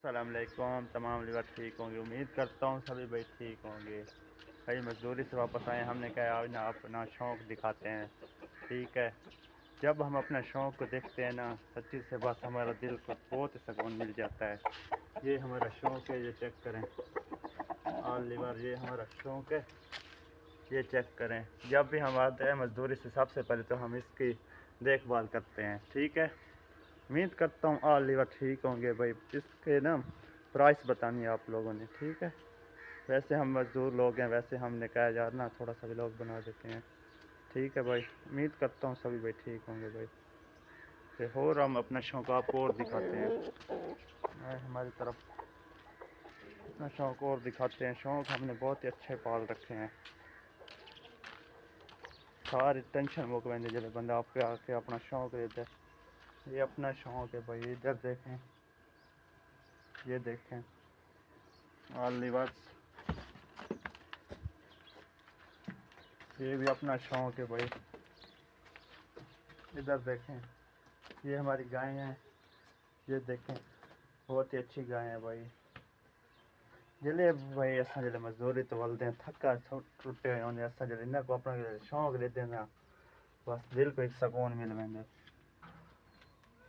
अस्सलाम वालेकुम। तमाम लिबास ठीक होंगे, उम्मीद करता हूँ सभी भाई ठीक होंगे। भाई मजदूरी से वापस आए, हमने कहा आज ना अपना शौक़ दिखाते हैं। ठीक है, जब हम अपने शौक़ को देखते हैं ना, सच्ची से बात हमारा दिल को बहुत ही सुकून मिल जाता है। ये हमारा शौक़ है, ये चेक करें। ऑल लिवर, ये हमारा शौक़ है, ये चेक करें। जब भी हम आते हैं मजदूरी से, सबसे पहले तो हम इसकी देखभाल करते हैं। ठीक है, उम्मीद करता हूँ ऑल लीवर ठीक होंगे। भाई इसके ना प्राइस बतानी है आप लोगों ने। ठीक है, वैसे हम मज़दूर लोग हैं, वैसे हमने कहा यार ना थोड़ा सा व्लॉग बना देते हैं। ठीक है भाई, उम्मीद करता हूँ सभी भाई ठीक होंगे। भाई तो और हम अपना शौक़ आपको और दिखाते हैं, हमारी तरफ अपना शौक़ और दिखाते हैं। शौक़ हमने बहुत ही अच्छे पाल रखे हैं, सारी टेंशन मुक वेंदे जब बंदा आप आके अपना शौक़ देता है। ये अपना शौक़ है भाई, इधर देखें, ये देखें ऑल लिवर्स, ये भी अपना शौक़ है भाई। इधर देखें, ये हमारी गाय हैं, ये देखें बहुत ही अच्छी गाय है भाई। जिले भाई असा जो मजदूरी तो वलते थका टुटे हुए होने, असा जो इन्हें को अपना शौक़ देते हैं ना, बस दिल को एक सुकून मिल वेंदे।